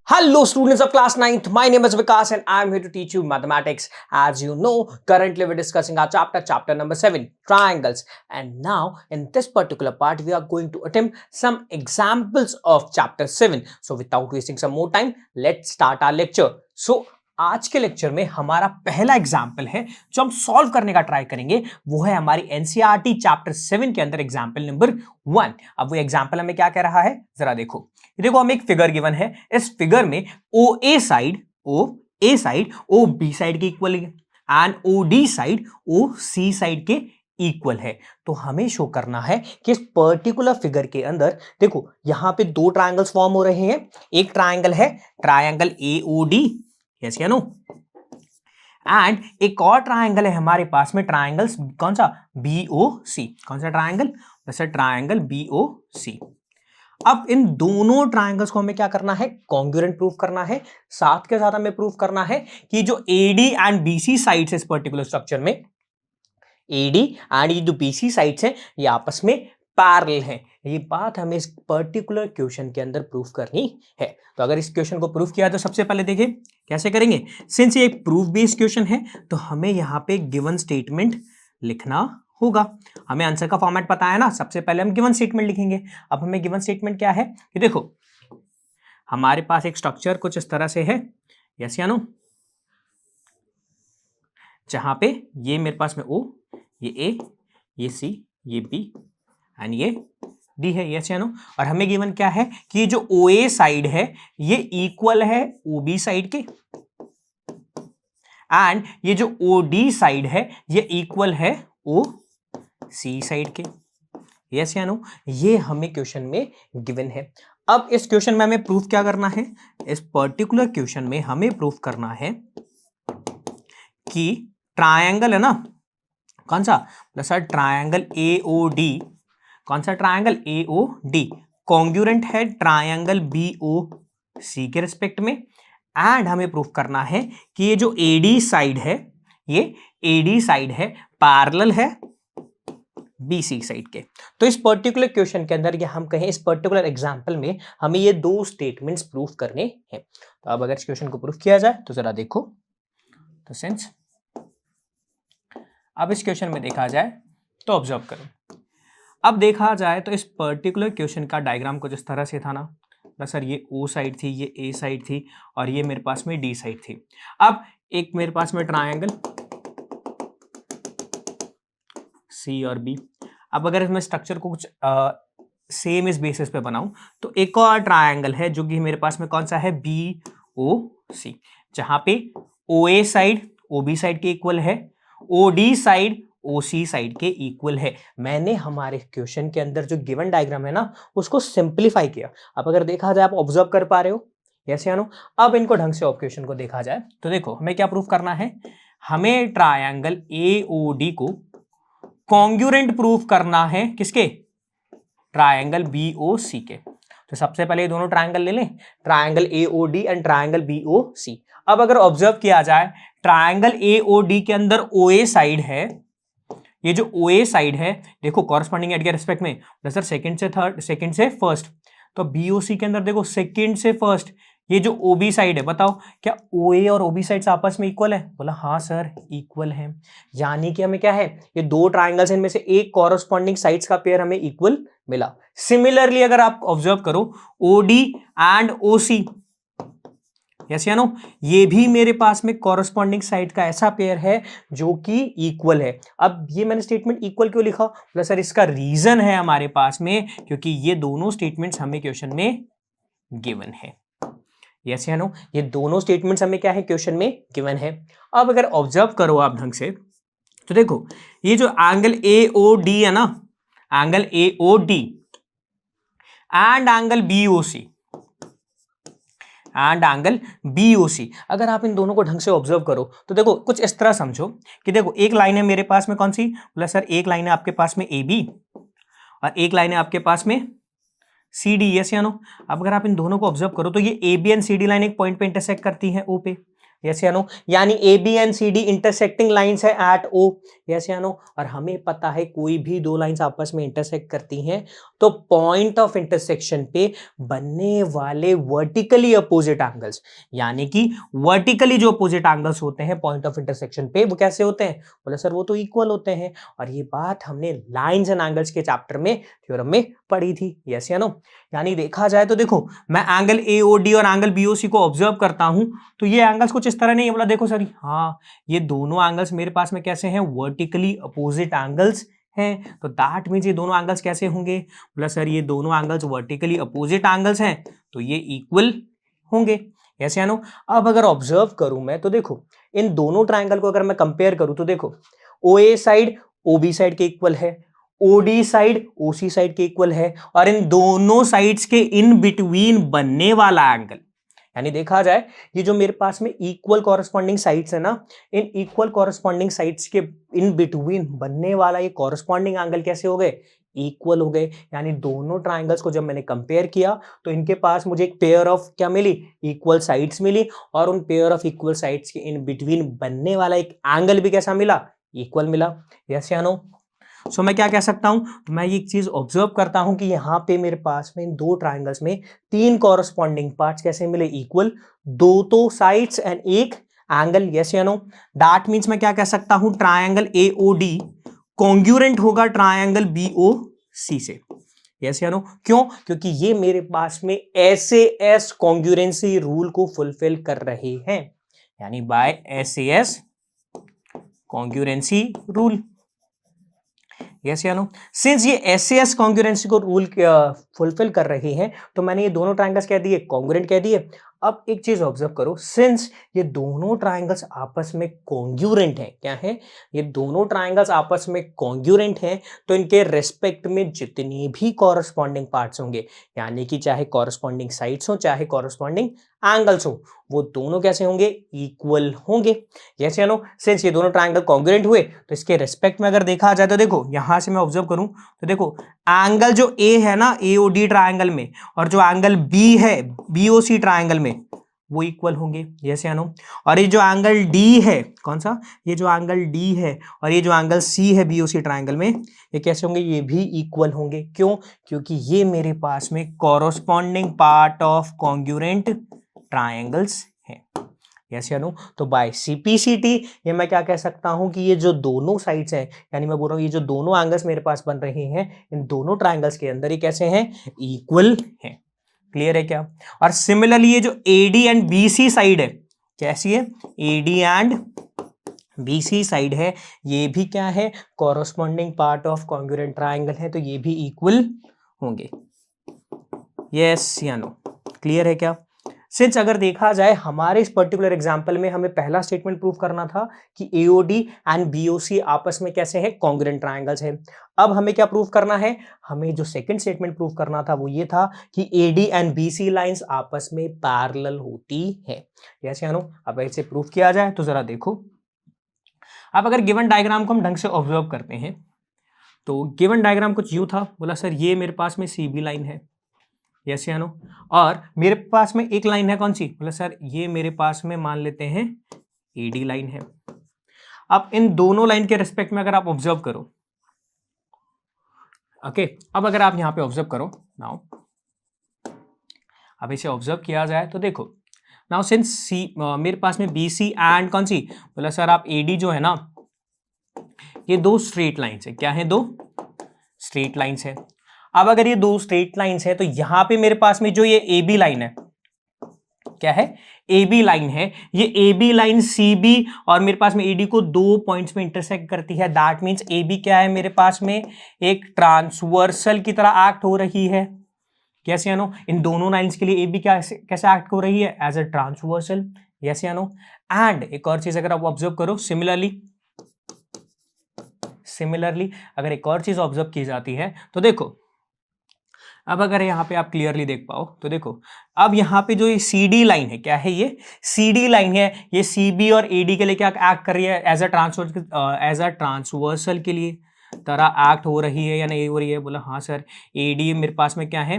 Hello students of class 9th, my name is Vikas and I am here to teach you mathematics. As you know, currently we're discussing our chapter number 7, triangles. And now in this particular part, we are going to attempt some examples of chapter 7. So without wasting some more time, let's start our lecture. So आज के lecture में हमारा पहला example है जो हम solve करने का ट्राई करेंगे, वो है हमारी एनसीईआरटी चैप्टर 7 के अंदर एग्जाम्पल नंबर 1। अब वो एग्जाम्पल हमें क्या कह रहा है, जरा देखो। देखो हमें एक फिगर गिवन है, इस फिगर में O A side O B side के इक्वल है and O D side O C side के इक्वल है। तो हमें शो करना है कि इस पर्टिकुलर फिगर के अंदर देखो यहां पे दो ट्रायंगल्स फॉर्म हो रहे हैं। एक ट्रायंगल है triangle A O D, yes या नो, एंड एक और ट्रायंगल है हमारे पास में, ट्रायंगल्स कौन सा, बी ओ सी। कौन सा ट्रायंगल, वैसे ट्रायंगल बी ओ सी। अब इन दोनों ट्रायंगल्स को हमें क्या करना है, कॉन्ग्रुएंट प्रूफ करना है। साथ के साथ हमें प्रूफ करना है कि जो एडी एंड बीसी साइड्स है इस पर्टिकुलर स्ट्रक्चर में, एडी एंड ये जो बीसी साइड्स हैं ये आपस में पैरेलल हैं। ये बात हमें इस पर्टिकुलर क्वेश्चन के अंदर प्रूफ करनी है। तो अगर इस क्वेश्चन को प्रूफ किया तो सबसे पहले देखिए कैसे करेंगे। सिंस ये एक प्रूफ बेस्ड क्वेश्चन है तो हमें यहाँ पे गिवन स्टेटमेंट लिखना होगा। हमें आंसर का फॉर्मेट पता है ना, सबसे पहले हम गिवन स्टेटमेंट लिखेंगे। अब हमें गिवन स्टेटमेंट क्या है कि देखो हमारे पास एक स्ट्रक्चर कुछ इस तरह से है, यस या नो, जहां पे ये मेरे पास में ओ, ये ए, ये सी, ये बी एंड ये डी है, यस या नो। और हमें गिवन क्या है कि ये जो ओ ए साइड है ये इक्वल है ओ बी साइड के, एंड ये जो ओ डी साइड है ये इक्वल है ओ सी साइड के, यस या नो। ये हमें क्वेश्चन में गिवन है। अब इस क्वेश्चन में हमें प्रूफ क्या करना है, इस पर्टिकुलर क्वेश्चन में हमें प्रूफ करना है कि ट्रायंगल है ना, कौन सा, sir triangle A O D, कौन सा triangle A O D congruent है ट्रायंगल बी ओ सी के रिस्पेक्ट में। एंड हमें प्रूफ करना है कि ये जो एडी साइड है, ये एडी साइड है पैरेलल है बीसी साइड के। तो इस पर्टिकुलर क्वेश्चन के अंदर या हम कहें इस पर्टिकुलर एग्जांपल में हमें ये दो स्टेटमेंट्स प्रूफ करने हैं। तो अब अगर इस क्वेश्चन को प्रूफ किया जाए तो जरा देखो, तो सिंस अब इस क्वेश्चन में देखा जाए तो ऑब्जर्व करो। अब देखा जाए तो इस पर्टिकुलर क्वेश्चन का डायग्राम कुछ इस तरह से था ना, बस सर ये ओ साइड थी, ये ए साइड थी और ये मेरे पास में डी साइड थी। अब एक मेरे पास में ट्रायंगल सी और बी। अब अगर मैं स्ट्रक्चर को कुछ सेम इस बेसिस पे बनाऊं तो एक और ट्रायंगल है जो कि मेरे पास में कौन सा है, बी ओ सी, जहां पे ओ A side O B side के इक्वल है, ओ D side O C side के इक्वल है। मैंने हमारे क्वेश्चन के अंदर जो गिवन डायग्राम है ना उसको सिंप्लीफाई किया। अब अगर देखा जाए, आप ऑब्जर्व कर पा रहे हो, यस या नो। अब इनको ढंग से क्वेश्चन को देखा जाए तो देखो हमें क्या प्रूफ करना है, हमें ट्रायंगल ए ओ डी को कॉन्ग्रुएंट प्रूफ करना है, किसके, ट्रायंगल बी ओ सी के। तो सबसे पहले ये दोनों ट्रायंगल ले लें, triangle A O D and triangle B O C. अब अगर ऑब्जर्व किया जाए ट्रायंगल ए ओ डी के अंदर ओ ए साइड है, ये जो ओ ए साइड है देखो कॉरस्पॉन्डिंग एट के रिस्पेक्ट में, सर सेकंड से थर्ड, सेकंड से फर्स्ट, तो बी ओ सी के अंदर देखो सेकंड से फर्स्ट। ये जो ओ बी साइड है, बताओ क्या ओ ए और ओ बी साइड्स आपस में इक्वल है, बोला हाँ सर इक्वल है। यानी कि हमें क्या है, ये दो ट्रायंगल्स इनमें से एक कॉरस्पॉन्डिंग साइड्स का पेयर हमें इक्वल मिला। सिमिलरली अगर आप ऑब्जर्व करो O D and O C, yes या नो, ये भी मेरे पास में कॉरस्पॉन्डिंग साइड का ऐसा पेयर है जो कि इक्वल है। अब ये मैंने स्टेटमेंट इक्वल क्यों लिखा, बोला सर इसका रीजन है हमारे पास में, क्योंकि ये दोनों स्टेटमेंट्स हमें क्वेश्चन में गिवन है, यस या नो। ये दोनों स्टेटमेंट्स हमें क्या है, क्वेश्चन में गिवन है। अब अगर ऑब्जर्व करो आप ढंग से तो देखो ये जो एंगल ए ओ डी है ना, angle A O D and angle B O C and angle B O C, अगर आप इन दोनों को ढंग से ऑब्जर्व करो तो देखो कुछ इस तरह समझो कि देखो एक लाइन है मेरे पास में, कौन सी, बोला सर एक लाइन है आपके पास में ए बी और एक लाइन है आपके पास में सी डी, यस या नो। अब अगर आप इन दोनों को ऑब्जर्व करो तो ये A B and C D line एक पॉइंट पे इंटरसेक्ट करती है ओ पे, यस या नो। यानी A B and C D intersecting lines है एट ओ, यस या नो। और हमें पता है कोई भी दो लाइंस आपस में इंटरसेक्ट करती हैं तो पॉइंट ऑफ इंटरसेक्शन पे बनने वाले वर्टिकली अपोजिट एंगल्स, यानी कि वर्टिकली जो अपोजिट एंगल्स होते हैं पॉइंट ऑफ इंटरसेक्शन पे, वो कैसे होते हैं? बोले सर वो तो इक्वल होते हैं, और ये बात हमने लाइंस एंड एंगल्स के चैप्टर में थ्योरम में पढ़ी थी, यस या नो? यानी देखा जाए तो देखो, मैं एंगल AOD और एंगल BOC को ऑब्जर्व करता हूं, तो ये एंगल्स कुछ इस तरह नहीं है। बोला देखो सर, हाँ ये दोनों एंगल्स मेरे पास में कैसे हैं? वर्टिकली अपोजिट एंगल्स हैं। तो दैट मींस ये दोनों एंगल्स कैसे होंगे? बोला सर ये दोनों एंगल्स वर्टिकली अपोजिट एंगल्स हैं, तो ये इक्वल होंगे, यस या नो? अब अगर ऑब्जर्व करूं मैं, तो देखो इन दोनों ट्राइंगल को अगर मैं कंपेयर करूं, तो देखो OA साइड OB साइड के इक्वल है, OD साइड OC साइड के इक्वल है, और इन दोनों साइड्स के इन बिटवीन बनने वाला एंगल, यानी देखा जाए ये जो मेरे पास में इक्वल कॉरस्पॉन्डिंग साइड्स है ना, इन इक्वल कॉरस्पॉन्डिंग साइड्स के इन बिटवीन बनने वाला ये कॉरस्पॉन्डिंग एंगल कैसे हो गए? इक्वल हो गए। यानी दोनों ट्राइंगल्स को जब मैंने कंपेयर किया, तो इनके पास मुझे एक पेयर ऑफ क्या मिली? इक्वल साइड्स मिली, और उन पेयर ऑफ इक्वल साइड्स के इन बिटवीन बनने वाला एक एंगल भी कैसा मिला? इक्वल मिला, यस या नो? सो मैं क्या कह सकता हूं? मैं ये चीज ऑब्जर्व करता हूं कि यहां पे मेरे पास में इन दो ट्राइंगल्स में तीन कॉरस्पॉन्डिंग पार्ट्स कैसे मिले? इक्वल, दो तो साइड्स एंड एक एंगल, यस या नो? दैट मींस मैं क्या कह सकता हूं? ट्राइंगल AOD कॉन्ग्रुएंट होगा ट्राइंगल BOC से, यस या नो? क्यों? क्योंकि ये मेरे पास में SAS कॉन्ग्रुएंसी रूल को फुलफिल कर रहे हैं, यानी by SAS congruency rule, yes या नो? सिंस ये SAS कॉन्ग्रुएंसी को रूल फुलफिल कर रहे हैं, तो मैंने ये दोनों ट्राइंगल्स कह दिए कॉन्ग्रुएंट कह दिए। अब एक चीज ऑब्जर्व करो, सिंस ये दोनों ट्राइंगल्स आपस में कॉन्ग्रुएंट हैं, क्या है? ये दोनों ट्राइंगल्स आपस में कॉन्ग्रुएंट हैं, तो इनके रेस्पेक्ट में जितनी भी कॉरस्पॉन्डिंग पार्ट्स होंगे, यानी कि चाहे कॉरस्पॉन्डिंग साइड्स हो चाहे कॉरस्पॉन्डिंग एंगल्स हो, वो दोनों कैसे होंगे? इक्वल होंगे, यस या नो? सिंस ये दोनों ट्राइंगल कॉन्ग्रुएंट हुए, तो इसके रेस्पेक्ट में अगर देखा जाए, तो देखो यहां से मैं ऑब्जर्व करूं, तो देखो एंगल जो A है ना AOD ट्राइंगल में, और जो एंगल B है BOC ट्राइंगल में, वो इक्वल होंगे, यस या नो? और ये जो एंगल D है, कौन सा? ये जो एंगल D है और ये जो एंगल C है BOC ट्राइंगल में, ये कैसे होंगे? ये भी इक्वल होंगे। क्यों? क्योंकि ये मेरे पास में corresponding part of congruent triangles हैं, यस या नो? तो बाय CPCT ये मैं क्या कह सकता हूं कि ये जो दोनों साइड्स हैं, यानी मैं बोल रहा हूं ये जो दोनों एंगल्स मेरे पास बन रहे हैं, इन दोनों ट्राइंगल्स के अंदर ये कैसे हैं? इक्वल हैं। क्लियर है क्या? और सिमिलरली ये जो AD एंड BC साइड है, कैसी है? AD एंड BC साइड है, ये भी क्या है? Corresponding part of congruent triangle है, तो ये भी इक्वल होंगे, यस या नो? क्लियर है क्या? सिंस अगर देखा जाए हमारे इस पर्टिकुलर एग्जांपल में हमें पहला स्टेटमेंट प्रूव करना था कि AOD एंड BOC आपस में कैसे हैं? कॉन्ग्रुएंट ट्राइंगल्स हैं। अब हमें क्या प्रूव करना है? हमें जो सेकंड स्टेटमेंट प्रूव करना था वो ये था कि AD एंड BC लाइंस आपस में पैरेलल होती है, यस या नो? अब इसे प्रूव किया जाए तो जरा देखो। अब अगर गिवन डायग्राम को हम ढंग से ऑब्जर्व करते हैं, तो गिवन डायग्राम कुछ यूं था। बोला सर ये मेरे पास में CB लाइन है, यस या नो? और मेरे पास में एक लाइन है, कौन सी? बोला सर ये मेरे पास में मान लेते हैं AD लाइन है। अब इन दोनों लाइन के रिस्पेक्ट में अगर आप ऑब्जर्व करो, ओके, अब अगर आप यहां पे ऑब्जर्व करो नाउ, अब इसे ऑब्जर्व किया जाए तो देखो नाउ सिंस मेरे पास में BC एंड कौन सी? बोला सर आप AD जो है ना, ये दो स्ट्रेट लाइन्स है। क्या है? दो स्ट्रेट लाइन्स है। अब अगर ये दो स्ट्रेट लाइन्स है, तो यहां पे मेरे पास में जो ये AB लाइन है, क्या है? AB लाइन है। ये AB लाइन CB और मेरे पास में AD को दो पॉइंट्स में इंटरसेक्ट करती है। दैट मींस AB क्या है? मेरे पास में एक ट्रांसवर्सल की तरह एक्ट हो रही है, कैसे या नो? इन दोनों लाइंस के लिए AB क्या कैसे एक्ट हो रही है? एज अ ट्रांसवर्सल, यस या नो? एंड एक और चीज अगर आप ऑब्जर्व करो, सिमिलरली अगर एक और चीज ऑब्जर्व की जाती है, तो देखो अब अगर यहाँ पे आप क्लियरली देख पाओ, तो देखो अब यहाँ पे जो ये CD लाइन है, क्या है? ये CD लाइन है। ये CB और AD के लिए क्या एक्ट कर रही है? एज अ ट्रांसवर्सल के लिए तरह एक्ट हो रही है या नहीं हो रही है? बोला हाँ सर, AD मेरे पास में क्या है?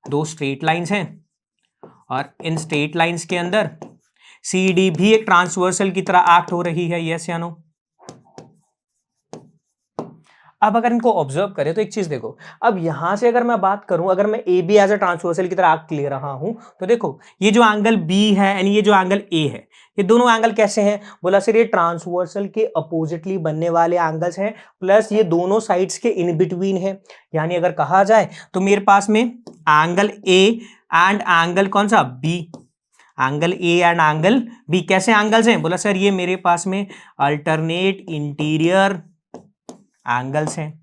दो स्ट्रेट लाइंस हैं, और इन स्ट्रेट लाइंस के अंदर CD भी एक ट्रांसवर्सल की तरह एक्ट हो रही है, यस या नो? अब अगर इनको ऑब्जर्व करें तो एक चीज देखो, अब यहां से अगर मैं बात करूं, अगर मैं A B as a transversal की तरह आर्क ले रहा हूं, तो देखो ये जो एंगल बी है एंड ये जो एंगल ए है, ये दोनों एंगल कैसे हैं? बोला सर ये ट्रांसवर्सल के अपोजिटली बनने वाले एंगल्स हैं, प्लस ये दोनों साइड्स के इन बिटवीन है। यानी अगर कहा जाए तो मेरे पास में एंगल ए एंड एंगल कौन सा? B, angle A and angle B कैसे एंगल्स हैं? बोला सर ये मेरे पास में अल्टरनेट इंटीरियर एंगल्स हैं।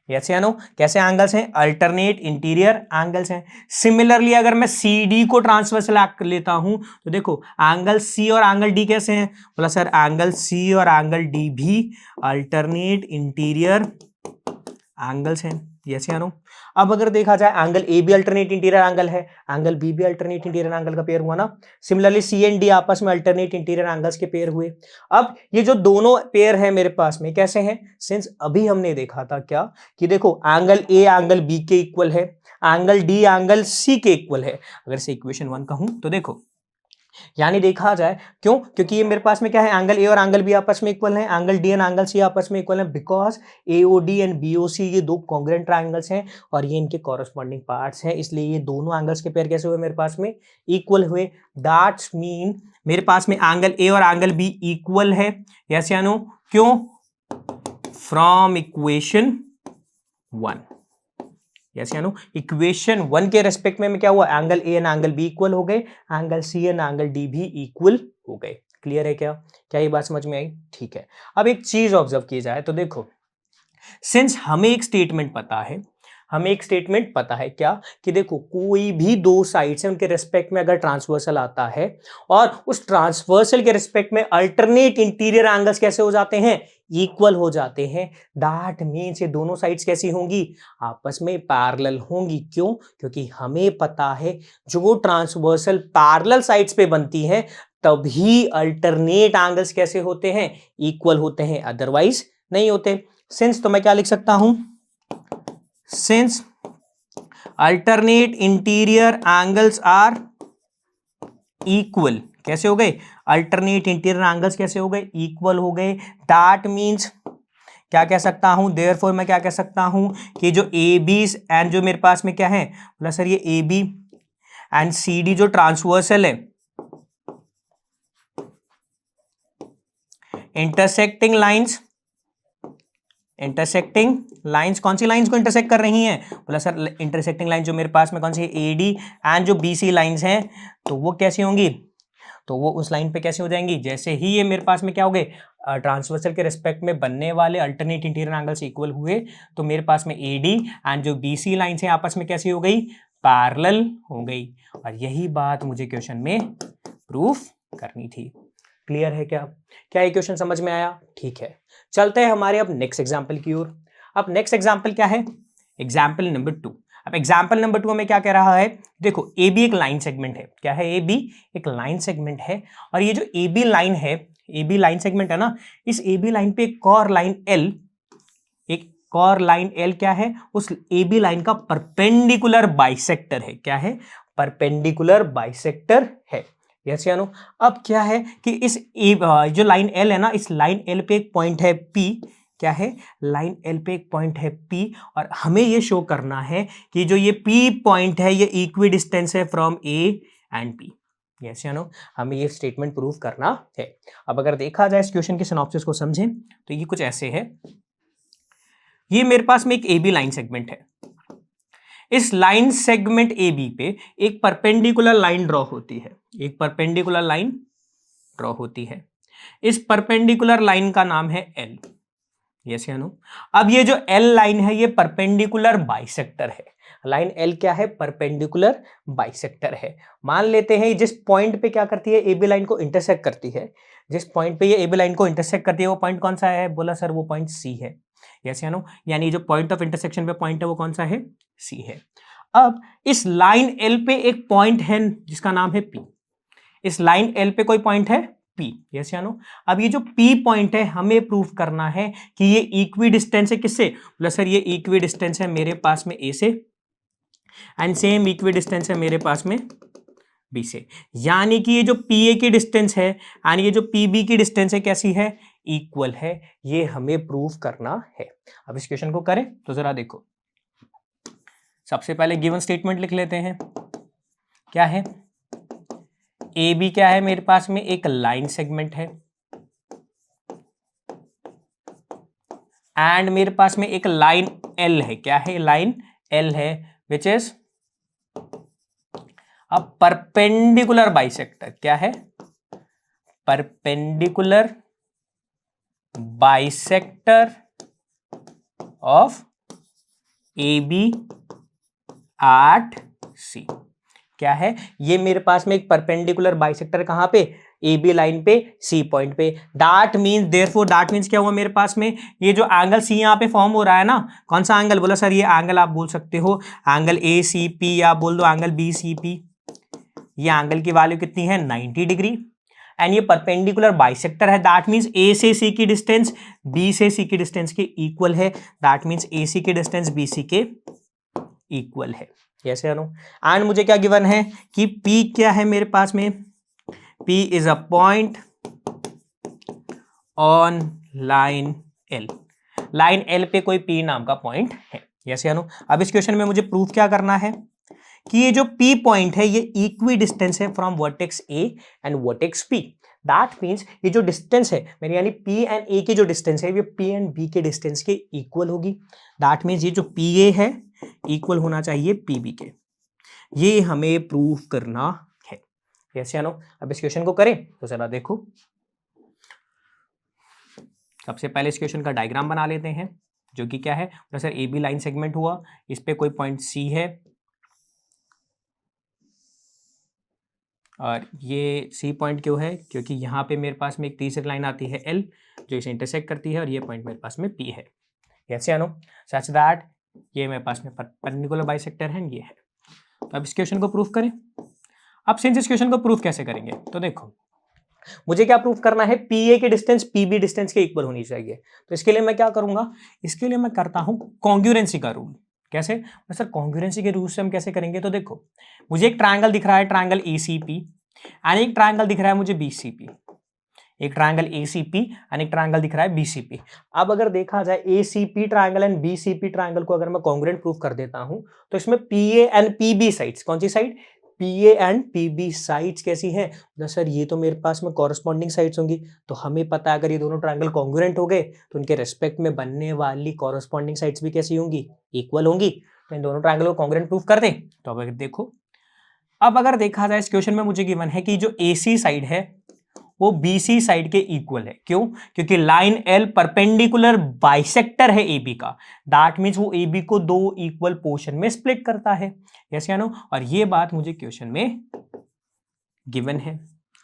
यस या नो? कैसे एंगल्स हैं? अल्टरनेट इंटीरियर एंगल्स हैं। सिमिलरली अगर मैं सी डी को ट्रांसवर्सल कर लेता हूं तो देखो एंगल सी और एंगल डी कैसे हैं? बोला सर एंगल सी और एंगल डी भी अल्टरनेट इंटीरियर एंगल्स हैं। यस या नो? अब अगर देखा जाए एंगल ए भी अल्टरनेट इंटीरियर एंगल है, एंगल बी भी अल्टरनेट इंटीरियर एंगल का पेयर हुआ ना। सिमिलरली सी एंड डी आपस में अल्टरनेट इंटीरियर एंगल्स के पेयर हुए। अब ये जो दोनों पेयर है मेरे पास में कैसे हैं? सिंस अभी हमने देखा था क्या कि देखो एंगल ए एंगल बी के इक्वल है, एंगल डी एंगल सी के इक्वल है। अगर से इक्वेशन 1 कहूं तो देखो, यानी देखा जाए क्यों, क्योंकि ये मेरे पास में क्या है, एंगल ए और एंगल बी आपस में इक्वल है, angle D and angle C आपस में इक्वल है, बिकॉज एओडी एंड बीओसी ये दो कॉन्ग्रुएंट ट्रायंगल्स हैं और ये इनके कॉरस्पॉन्डिंग पार्ट्स हैं, इसलिए ये दोनों एंगल्स के पेयर कैसे हुए मेरे पास में? इक्वल हुए। दैट्स मीन मेरे पास में एंगल ए और एंगल बी इक्वल है। यस या नो? क्यों? From equation 1। यस या नो? इक्वेशन 1 के रेस्पेक्ट में क्या हुआ? Angle A and angle B equal हो गए, angle C and angle D भी इक्वल हो गए। क्लियर है क्या? क्या ये बात समझ में आई? ठीक है। अब एक चीज ऑब्जर्व की जाए तो देखो, सिंस हमें एक स्टेटमेंट पता है, हमें एक स्टेटमेंट पता है क्या कि देखो कोई भी दो साइड्स हैं उनके रेस्पेक्ट में अगर ट्रांसवर्सल आता है और उस ट्रांसवर्सल के रेस्पेक्ट में अल्टरनेट इंटीरियर एंगल्स कैसे हो जाते हैं? इक्वल हो जाते हैं। दैट मीन्स ये दोनों साइड्स कैसी होंगी? आपस में पैरेलल होंगी। क्यों? क्योंकि हमें पता है जो ट्रांसवर्सल पैरेलल साइड्स पे बनती हैं तभी अल्टरनेट एंगल्स कैसे होते हैं? इक्वल होते हैं, अदरवाइज नहीं होते। सिंस तो मैं क्या लिख सकता हूं? Since alternate interior angles are equal, कैसे हो गए? अल्टरनेट इंटीरियर एंगल्स कैसे हो गए? इक्वल हो गए। दैट मीन्स क्या कह सकता हूं? देयरफॉर मैं क्या कह सकता हूं कि जो ए बी एंड जो मेरे पास में क्या है, बोला सर ये A B and C D जो ट्रांसवर्सल है, इंटरसेक्टिंग लाइंस, इंटरसेक्टिंग लाइंस कौन सी लाइंस को इंटरसेक्ट कर रही हैं? बोला सर इंटरसेक्टिंग लाइन जो मेरे पास में कौन सी है? एडी एंड जो बीसी लाइंस हैं, तो वो कैसी होंगी? तो वो उस लाइन पे कैसे हो जाएंगी? जैसे ही ये मेरे पास में क्या हो गए, ट्रांसवर्सल के रिस्पेक्ट में बनने वाले अल्टरनेट इंटीरियर एंगल्स इक्वल हुए, तो मेरे पास में एडी एंड जो बीसी लाइंस हैं आपस में कैसी हो गई? पैरेलल हो गई। और यही बात मुझे क्वेश्चन में प्रूफ करनी थी। क्लियर है क्या? क्या ये क्वेश्चन समझ में आया? ठीक है, चलते हैं हमारे अब नेक्स्ट एग्जाम्पल की ओर। अब नेक्स्ट एग्जाम्पल क्या है? Example number 2। अब एग्जाम्पल नंबर 2 में क्या कह रहा है? देखो ए बी एक लाइन सेगमेंट है। क्या है? ए बी एक लाइन सेगमेंट है और ये जो ए बी लाइन है, ए बी लाइन सेगमेंट है ना, इस ए बी लाइन पे एक और लाइन एल, एक और लाइन एल क्या है? उस ए बी लाइन का परपेंडिकुलर बाइसेक्टर है। क्या है? परपेंडिकुलर बाइसेक्टर है। यस या नो? अब क्या है कि इस जो लाइन एल है ना, इस लाइन एल पे एक पॉइंट है पी। क्या है? लाइन एल पे एक पॉइंट है पी और हमें ये शो करना है कि जो ये पी पॉइंट है ये इक्वी डिस्टेंस है from A and P. Yes या नो? हमें ये स्टेटमेंट प्रूव करना है। अब अगर देखा जाए इस क्वेश्चन के सिनॉप्सिस को समझें तो ये कुछ ऐसे है। ये मेरे पास में एक ए बी लाइन सेगमेंट है। इस लाइन सेगमेंट ए बी पे एक परपेंडिकुलर लाइन ड्रॉ होती है, एक परपेंडिकुलर लाइन ड्रॉ होती है। इस परपेंडिकुलर लाइन का नाम है एल। यस या नो? अब ये जो एल लाइन है ये परपेंडिकुलर बाइसेक्टर है। लाइन एल क्या है? परपेंडिकुलर बाइसेक्टर है। मान लेते हैं जिस पॉइंट पे क्या करती है, ए बी लाइन को इंटरसेक्ट करती है, जिस पॉइंट पे ये ए बी लाइन को इंटरसेक्ट करती है वो पॉइंट कौन सा है? बोला सर वो पॉइंट सी है। यस या नो? यानी जो पॉइंट ऑफ इंटरसेक्शन पे पॉइंट है वो कौन सा है? सी है। अब इस लाइन एल पे एक पॉइंट है जिसका नाम है पी। इस लाइन एल पे कोई पॉइंट है पी। यस या नो? अब ये जो पी पॉइंट है हमें प्रूफ करना है कि ये इक्वी डिस्टेंस है किससे? बोला सर ये इक्वी डिस्टेंस है मेरे पास में ए से एंड सेम इक्वी डिस्टेंस है मेरे पास में बी से। यानी कि ये जो पी ए की डिस्टेंस है एंड ये जो पी बी की डिस्टेंस है कैसी है? इक्वल है, ये हमें प्रूव करना है। अब इस क्वेश्चन को करें तो जरा देखो, सबसे पहले गिवन स्टेटमेंट लिख लेते हैं। क्या है, ए बी क्या है मेरे पास में, एक लाइन सेगमेंट है, एंड मेरे पास में एक लाइन एल है। क्या है, लाइन एल है, which is a perpendicular bisector. क्या है, perpendicular bisector of A B at C. क्या है, ये मेरे पास में एक परपेंडिकुलर बाइसेक्टर कहां पे, ए बी लाइन पे, सी पॉइंट पे। That means, therefore that means क्या हुआ मेरे पास में, ये जो एंगल सी यहाँ पे फॉर्म हो रहा है ना, कौन सा एंगल बोला सर, ये एंगल आप बोल सकते हो एंगल ए सी पी, या बोल दो एंगल बी सी पी। ये एंगल की वैल्यू कितनी है, 90 डिग्री, एंड ये परपेंडिकुलर बाइसेक्टर है। दैट मीन्स ए से सी की डिस्टेंस बी से सी की डिस्टेंस के इक्वल है। दैट मीन्स ए सी की डिस्टेंस बी सी के इक्वल है। कैसे अनु, एंड मुझे क्या गिवन है कि P क्या है मेरे पास में, P is a point on line L। Line L पे कोई P नाम का पॉइंट है। यस अनु, अब इस क्वेश्चन में मुझे प्रूफ क्या करना है कि ये जो P पॉइंट है ये इक्वी डिस्टेंस है from vertex A and vertex P। That means ये जो डिस्टेंस है मेरी, यानी P एंड A की जो डिस्टेंस है, ये P एंड B के डिस्टेंस के इक्वल होगी। दैट मीन्स ये जो PA है इक्वल होना चाहिए PB के। ये हमें प्रूव करना है। कैसे आनो, अब इस क्वेश्चन को करें तो जरा देखो, सबसे पहले इस क्वेश्चन का डायग्राम बना लेते हैं, जो कि क्या है sir, A B line segment हुआ, इस पे कोई पॉइंट सी है, और ये सी पॉइंट क्यों है, क्योंकि यहाँ पे मेरे पास में एक तीसरी लाइन आती है एल जो इसे इंटरसेक्ट करती है, और ये पॉइंट मेरे पास में पी है। कैसे आनो, सच दैट ये मेरे पास में परपेंडिकुलर बाइसेक्टर है, ये है। तो अब इस क्वेश्चन को प्रूफ करें। अब सिंस इस क्वेश्चन को प्रूफ कैसे करेंगे, तो देखो मुझे क्या प्रूफ करना है, पीए की डिस्टेंस पीबी डिस्टेंस के इक्वल होनी चाहिए। तो इसके लिए मैं क्या करूंगा, इसके लिए मैं करता हूं कॉन्ग्रुएंसी का रूल। कैसे सर, कॉन्ग्रुएंसी के रूल से हम कैसे करेंगे, तो देखो मुझे एक ट्रायंगल दिख रहा है, ट्रायंगल एसीपी, एंड एक ट्रायंगल दिख रहा है मुझे बीसीपी, एक ट्रायंगल एसीपी एंड एक ट्रायंगल दिख रहा है बीसीपी। अब अगर देखा जाए ACP triangle and BCP triangle को अगर मैं कॉन्ग्रुएंट प्रूफ कर देता हूं, तो इसमें पीए एंड पीबी साइड्स, कौन सी side, PA and PB sides कैसी हैं, तो सर ये तो मेरे पास में कॉरेस्पॉन्डिंग साइड्स होंगी। तो हमें पता है अगर ये दोनों ट्रायंगल कॉन्ग्रुएंट हो गए तो उनके रेस्पेक्ट में बनने वाली कॉरेस्पॉन्डिंग साइड्स भी कैसी होंगी, इक्वल होंगी। तो इन दोनों ट्रायंगल को कॉन्ग्रुएंट प्रूफ कर दें। तो अब अगर देखो, अब अगर देखा जाए इस क्वेश्चन में मुझे गिवन है कि जो एसी साइड है वो बीसी साइड के इक्वल है। क्यों, क्योंकि लाइन एल परपेंडिकुलर बाइसेक्टर है एबी का। दैट मींस वो एबी को दो इक्वल पोर्शन में स्प्लिट करता है। यस या नो, और ये बात मुझे क्वेश्चन में गिवन है।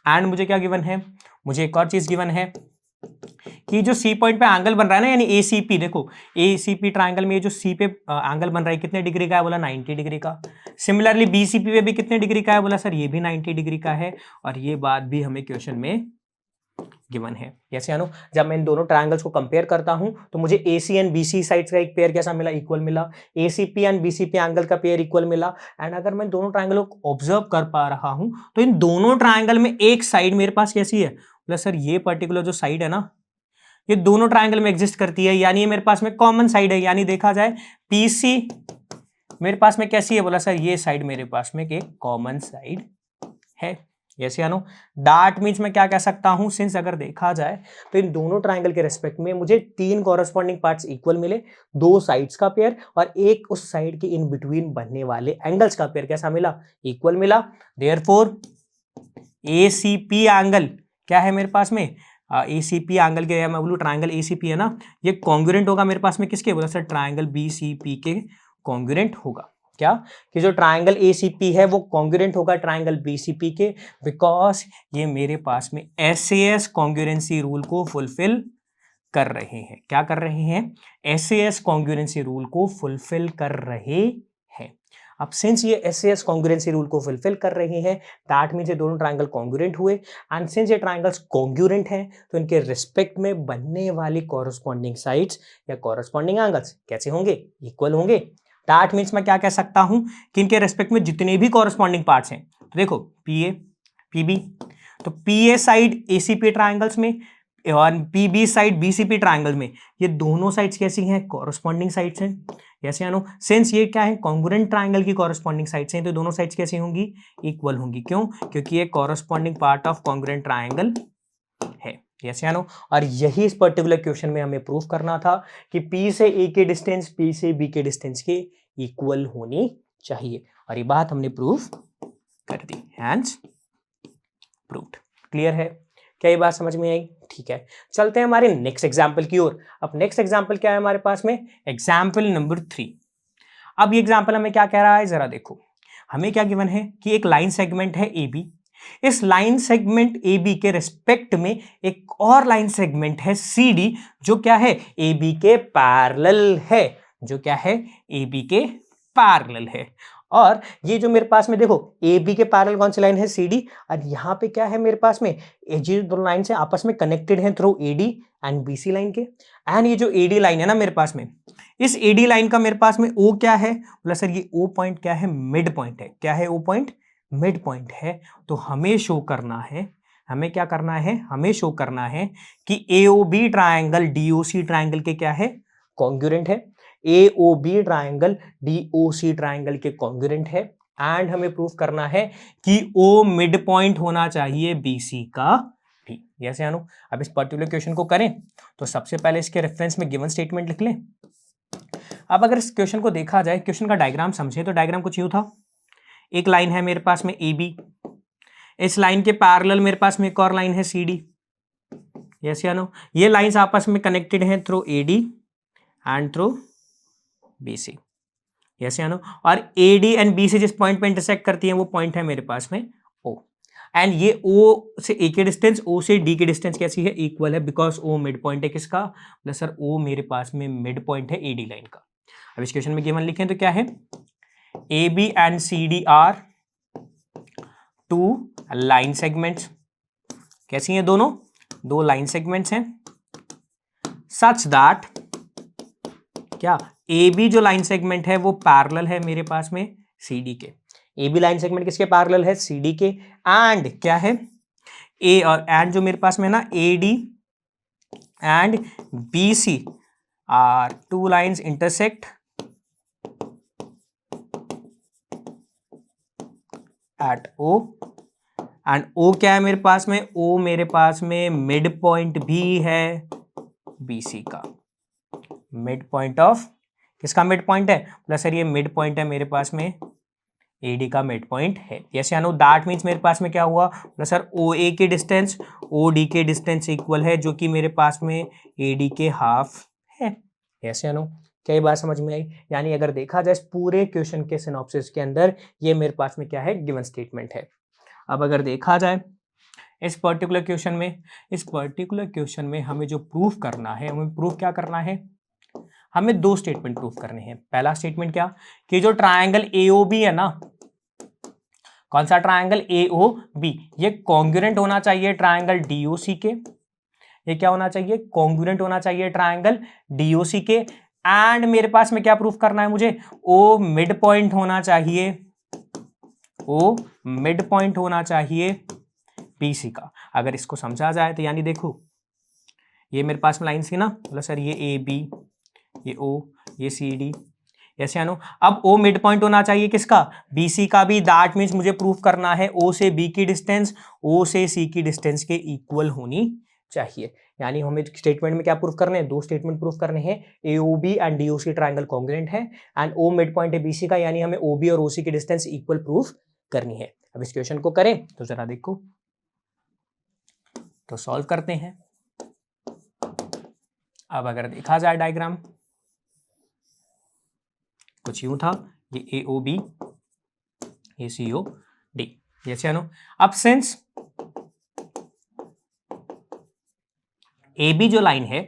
एंड मुझे क्या गिवन है, मुझे एक और चीज गिवन है कि जो सी पॉइंट पे एंगल बन रहा है ना, यानी एसीपी, देखो एसीपी ट्रायंगल में ये जो सी पे एंगल बन रहा है कितने डिग्री का है, बोला 90 डिग्री का। सिमिलरली बीसीपी पे भी कितने डिग्री का है, बोला सर ये भी 90 डिग्री का है। और ये बात भी हमें क्वेश्चन में गिवन है। जैसे अनु, जब मैं इन दोनों ट्रायंगल्स को कंपेयर करता हूं तो मुझे एसी एंड बीसी साइड्स का एक पेयर कैसा मिला, इक्वल मिला। एसीपी एंड बीसीपी एंगल का पेयर इक्वल मिला। एंड अगर मैं दोनों ट्रायंगलों को ऑब्जर्व कर पा रहा हूं तो इन दोनों ट्रायंगल में एक साइड मेरे पास कैसी है, बोला सर ये पर्टिकुलर जो साइड है ना, ये दोनों ट्रायंगल में एग्जिस्ट करती है, यानी ये मेरे पास में कॉमन साइड है। यानी देखा जाए पीसी मेरे पास में कैसी है, बोला सर ये साइड मेरे पास में एक कॉमन साइड है। यस या नो, दैट मींस मैं क्या कह सकता हूं, सिंस अगर देखा जाए तो इन दोनों ट्रायंगल के रेस्पेक्ट में मुझे तीन कॉरेस्पॉन्डिंग पार्ट्स इक्वल मिले, दो साइड्स का पेयर और एक उस साइड के इन बिटवीन बनने वाले एंगल्स का पेयर कैसा मिला, इक्वल मिला। देयरफॉर एसीपी एंगल क्या है मेरे पास में, एसीपी एंगल के, मैं बोलूं ट्रायंगल एसीपी है ना, ये कॉन्ग्रुएंट होगा मेरे पास में किसके, बोला सर ट्रायंगल बीसीपी के कॉन्ग्रुएंट होगा। क्या, कि जो ट्रायंगल एसीपी है वो कॉन्ग्रुएंट होगा ट्रायंगल बीसीपी के, बिकॉज ये मेरे पास में एसएएस कॉन्ग्रुएंसी रूल को फुलफिल कर रहे हैं। क्या कर रहे हैं, एसएएस कॉन्ग्रुएंसी रूल को फुलफिल कर रहे हैं। अब सिंस ये एसएएस कॉन्ग्रुएंसी रूल को फुलफिल कर रहे हैं, दैट मींस ये दोनों ट्रायंगल कॉन्ग्रुएंट हुए। एंड सिंस ये ट्रायंगल्स कॉन्ग्रुएंट हैं तो इनके रिस्पेक्ट में बनने वाली कॉरेस्पॉन्डिंग साइड्स या कॉरेस्पॉन्डिंग एंगल्स कैसे होंगे, इक्वल होंगे। दैट मींस मैं क्या कह सकता हूं कि इनके रेस्पेक्ट में जितने भी कॉरेस्पॉन्डिंग पार्ट्स हैं, तो देखो पीए पीबी, तो पीए साइड एसीपी ट्रायंगल्स में और P B side BCP triangle में ये दोनों साइड्स कैसी हैं, कॉरस्पॉन्डिंग साइड्स हैं, यस या नो। सिंस ये क्या है, कॉन्ग्रुएंट ट्रायंगल की कॉरस्पॉन्डिंग साइड्स हैं, तो दोनों साइड्स कैसी होंगी, इक्वल होंगी। क्यों, क्योंकि ये corresponding part of congruent triangle है, यस या नो। और यही इस पर्टिकुलर क्वेश्चन में हमें प्रूफ करना था कि पी से ए के डिस्टेंस पी से बी के डिस्टेंस के इक्वल होनी चाहिए, और ये बात हमने प्रूफ कर दी, हैंस प्रूव्ड। क्लियर है, क्या ये बात समझ में आई? ठीक है, चलते हैं हमारे नेक्स्ट एग्जाम्पल की ओर। अब नेक्स्ट एग्जाम्पल क्या है हमारे पास में, एग्जाम्पल नंबर 3। अब ये एग्जाम्पल हमें क्या कह रहा है, जरा देखो। हमें क्या गिवन है कि एक लाइन सेगमेंट है ए बी, इस लाइन सेगमेंट ए बी के रिस्पेक्ट में एक और लाइन सेगमेंट है सी डी, जो क्या है, ए बी के पैरेलल है, जो क्या है, ए बी के पैरेलल है। और ये जो मेरे पास में देखो ए बी के पैरेलल कौन सी लाइन है, सी डी, और यहाँ पे क्या है मेरे पास में, ये दो लाइन से आपस में कनेक्टेड है through A D and B C line के। एंड ये जो ए डी लाइन है ना मेरे पास में, इस ए डी लाइन का मेरे पास में ओ क्या है, बोला सर ये ओ पॉइंट क्या है, मिड पॉइंट है। क्या है, ओ पॉइंट मिड पॉइंट है। तो हमें शो करना है, हमें क्या करना है, हमें शो करना है कि एओबी ट्रायंगल डीओसी ट्रायंगल के क्या है, कॉन्ग्रुएंट है। एओबी ट्रायंगल डीओसी ट्रायंगल के कॉन्ग्रुएंट है। एंड हमें प्रूफ करना है कि ओ मिड पॉइंट होना चाहिए बीसी का भी, यस या नो। अब इस पर्टिकुलर क्वेश्चन को करें तो सबसे पहले इसके रेफरेंस में गिवन स्टेटमेंट लिख लें। अब अगर इस क्वेश्चन को देखा जाए, क्वेश्चन का डायग्राम समझे तो डायग्राम कुछ यूं था, एक लाइन है मेरे पास में ए बी, इस लाइन के पैरेलल मेरे पास में एक और लाइन है सी डी, यस या नो। ये लाइंस आपस में कनेक्टेड हैं through A D and through B C, yes या नो। और A D and B C जिस पॉइंट पे इंटरसेक्ट करती है वो पॉइंट है मेरे पास में ओ। एंड ये ओ से ए के डिस्टेंस, ओ से डी के डिस्टेंस कैसी है, इक्वल है, बिकॉज ओ मिड पॉइंट है किसका, प्लस सर ओ मेरे पास में मिड पॉइंट है ए डी लाइन का। अब इस क्वेश्चन में गिवन लिखें तो क्या है, A B and C D are two line segments. कैसी हैं दोनों, दो लाइन सेगमेंट्स हैं, सच दैट क्या, ए बी जो लाइन सेगमेंट है वो पैरेलल है मेरे पास में सी डी के। ए बी लाइन सेगमेंट किसके पैरेलल है, सी डी के। एंड क्या है, ए और एंड जो मेरे पास में ना A D and B C are two lines intersect at O. And O क्या है मेरे पास में, ओ मेरे पास में मिड पॉइंट भी है बीसी का। मिड पॉइंट ऑफ किसका मिड पॉइंट है, प्लस सर ये मिड पॉइंट है मेरे पास में एडी का मिड पॉइंट है, यस या नो। दैट मीन्स मेरे पास में क्या हुआ, प्लस सर ओ ए के डिस्टेंस ओ डी के डिस्टेंस इक्वल है, जो कि मेरे पास में ए डी के हाफ है, यस या नो। क्या ये बात समझ में आई? यानी अगर देखा जाए पूरे क्वेश्चन के सिनॉप्सिस के अंदर ये मेरे पास में क्या है, गिवन स्टेटमेंट है। अब अगर देखा जाए इस पर्टिकुलर क्वेश्चन में, इस पर्टिकुलर क्वेश्चन में हमें जो प्रूफ करना है, हमें प्रूफ क्या करना है, हमें दो स्टेटमेंट प्रूफ करने हैं। पहला स्टेटमेंट क्या, कि जो ट्रायंगल एओबी है ना, कौन सा ट्रायंगल एओबी, ये कॉन्ग्रुएंट होना चाहिए ट्रायंगल डीओसी के। ये क्या होना चाहिए, कॉन्ग्रुएंट होना चाहिए ट्रायंगल डीओसी के। एंड मेरे पास में क्या प्रूफ करना है मुझे, ओ मिड पॉइंट होना चाहिए, ओ मिड पॉइंट होना चाहिए बीसी का। अगर इसको समझा जाए तो यानी देखो ये मेरे पास में लाइन थी ना, बोला सर ये ए बी, ये ओ, ये सी डी, यस या नो। अब ओ मिड पॉइंट होना चाहिए किसका, बीसी का भी। दैट मीन्स मुझे प्रूफ करना है ओ से बी की डिस्टेंस ओ से सी की डिस्टेंस के इक्वल होनी चाहिए। यानी हमें स्टेटमेंट में क्या प्रूफ करने हैं, दो स्टेटमेंट प्रूफ करने हैं। AOB and DOC triangle congruent है एंड ओ मिड पॉइंट है बीसी का, यानी हमें ओबी और ओसी की डिस्टेंस इक्वल प्रूफ करनी है। अब इस क्वेश्चन को करें तो जरा देखो, तो सॉल्व करते हैं। अब अगर देखा जाए डायग्राम कुछ यूं था, ये ए ओ बी, ये सी ओ डी, यस या नो। अब सिंस ए बी जो लाइन है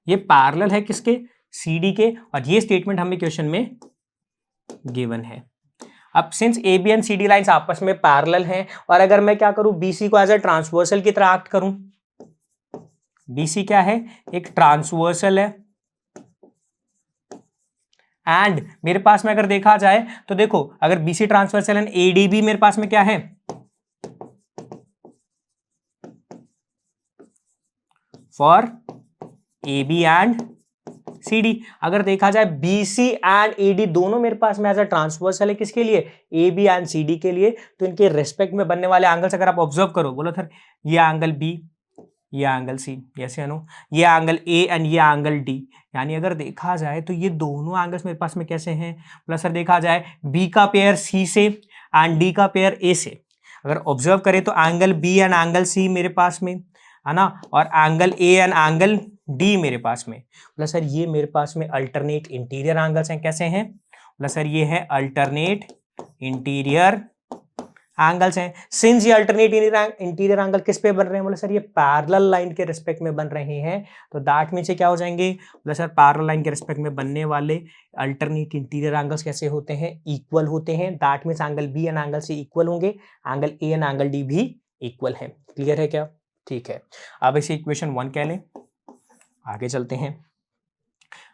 ये पैरेलल है किसके, सी डी के, और ये स्टेटमेंट हमें क्वेश्चन में गिवन है। अब since A B and C D lines आपस में पैरेलल हैं, और अगर मैं क्या करूं, बीसी को एज ए ट्रांसवर्सल की तरह एक्ट करूं, बीसी क्या है, एक ट्रांसवर्सल है। एंड मेरे पास में अगर देखा जाए तो देखो, अगर बीसी ट्रांसवर्सल एंड एडीबी मेरे पास में क्या है, for A B and C D. अगर देखा जाए B C and A D दोनों मेरे पास में एज अ ट्रांसवर्सल है, किसके लिए, A B and C D के लिए। तो इनके रेस्पेक्ट में बनने वाले एंगल्स अगर आप ऑब्जर्व करो, बोलो सर ये एंगल बी, ये एंगल सी, यस या नो, ये एंगल ए एंड ये एंगल डी। यानी अगर देखा जाए तो ये दोनों एंगल्स मेरे पास में कैसे हैं, प्लस सर देखा जाए बी का पेयर सी से एंड डी का पेयर ए से अगर ऑब्जर्व करें तो angle B and angle C मेरे पास में है ना, और angle A and angle D मेरे पास में। प्लस सर ये मेरे पास में अल्टरनेट इंटीरियर एंगल्स हैं, कैसे हैं, प्लस सर ये है अल्टरनेट इंटीरियर एंगल्स हैं। सिंस ये अल्टरनेट इंटीरियर एंगल किस पे बन रहे हैं, बोले सर ये पैरेलल लाइन के रिस्पेक्ट में बन रहे हैं। तो दैट मींस ये क्या हो जाएंगे, बोले सर पैरेलल लाइन के रिस्पेक्ट में बनने वाले अल्टरनेट इंटीरियर एंगल्स कैसे होते हैं, इक्वल होते हैं। That means angle B and angle C equal होंगे, angle A and angle D भी इक्वल है। क्लियर है क्या, ठीक है। अब इसे इक्वेशन 1 कह लें, आगे चलते हैं।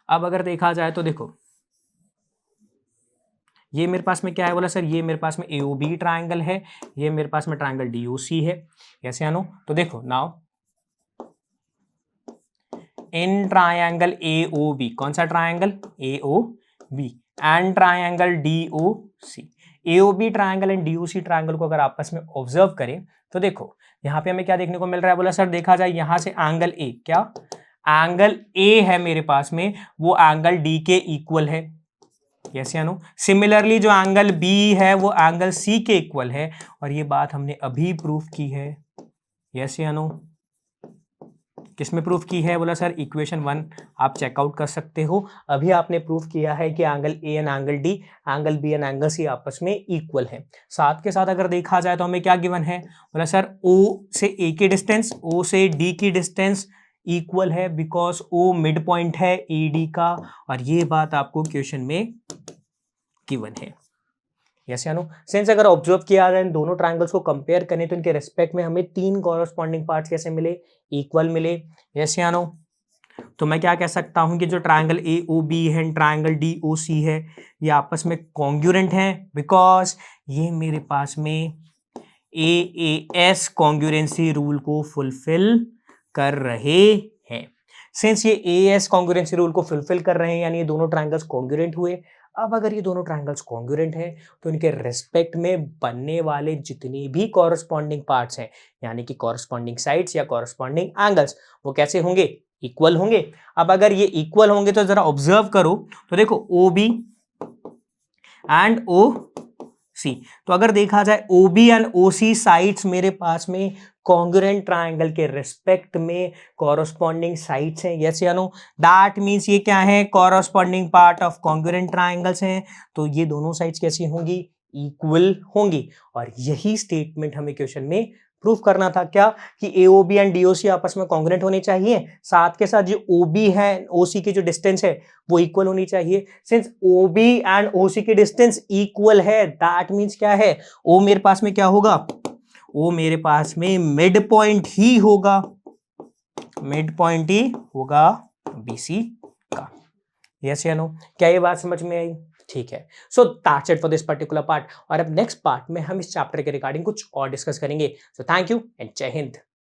अब अगर देखा जाए तो देखो ये मेरे पास में क्या है, बोला सर ये मेरे पास में AOB ट्रायंगल है, ये मेरे पास में ट्रायंगल DOC है, कैसे आनो। तो देखो नाउ इन ट्रायंगल AOB, कौन सा triangle, AOB and triangle DOC। AOB triangle and DOC triangle को अगर आपस में ऑब्जर्व करें तो देखो यहाँ पे हमें क्या देखने को मिल रहा है, बोला सर देखा जाए यहाँ से एंगल A, क्या एंगल A है मेरे पास में, वो एंगल D के इक्वल है, यस या नो। सिमिलरली जो एंगल B है वो एंगल C के इक्वल है, और ये बात हमने अभी प्रूफ की है, यस या नो। किसमें प्रूफ की है, बोला सर इक्वेशन 1 आप चेकआउट कर सकते हो। अभी आपने प्रूफ किया है कि angle A and angle D, angle B and angle C आपस में इक्वल है। साथ के साथ अगर देखा जाए तो हमें क्या गिवन है, बोला सर O से A की डिस्टेंस, O से D की डिस्टेंस इक्वल है, बिकॉज O मिड पॉइंट है AD का, और ये बात आपको क्वेश्चन में गिवन है, यस या नो। सिंस अगर ऑब्जर्व किया जाए इन दोनों ट्रायंगल्स को कंपेयर करें तो इनके रेस्पेक्ट में हमें 3 कॉरस्पॉन्डिंग पार्ट्स कैसे मिले, इक्वल मिले, यस या नो। तो मैं क्या कह सकता हूं कि जो ट्रायंगल AOB है, ट्रायंगल DOC है, ये आपस में कॉन्ग्रुएंट हैं, बिकॉज ये मेरे पास में AAS कॉन्ग्रुएंसी रूल को फुलफिल कर रहे हैं। सिंस ये AAS कॉन्ग्रुएंसी रूल को फुलफिल कर रहे हैं, यानी ये दोनों ट्रायंगल्स कॉन्ग्रुएंट हुए। अब अगर ये दोनों ट्रायंगल्स कॉन्ग्रुएंट हैं तो इनके रेस्पेक्ट में बनने वाले जितने भी कॉरस्पॉन्डिंग पार्ट्स हैं, यानी कि कॉरस्पॉन्डिंग साइड्स या कॉरस्पॉन्डिंग एंगल्स, वो कैसे होंगे, इक्वल होंगे। अब अगर ये इक्वल होंगे तो जरा ऑब्जर्व करो तो देखो OB एंड OC, तो अगर देखा जाए OB एंड OC साइड्स मेरे पास में कॉन्ग्रुएंट ट्रायंगल के रिस्पेक्ट में कॉरस्पॉन्डिंग साइड्स हैं, यस या नो। दैट मींस ये क्या है, corresponding part of congruent triangles हैं, तो ये दोनों साइड्स कैसी होंगी, इक्वल होंगी। और यही स्टेटमेंट हमें क्वेश्चन में प्रूफ करना था, क्या कि AOB एंड DOC आपस में कॉन्ग्रुएंट होने चाहिए, साथ के साथ जो OB है OC की जो डिस्टेंस है वो इक्वल होनी चाहिए। सिंस OB एंड OC की डिस्टेंस इक्वल है, दैट मींस क्या है, O मेरे पास में क्या होगा, वो मेरे पास में मिड पॉइंट ही होगा, मिड पॉइंट ही होगा BC का, यस या नो। क्या ये बात समझ में आई, ठीक है। So that's it for this particular part, और अब नेक्स्ट पार्ट में हम इस चैप्टर के रिगार्डिंग कुछ और डिस्कस करेंगे। सो थैंक यू एंड जय हिंद।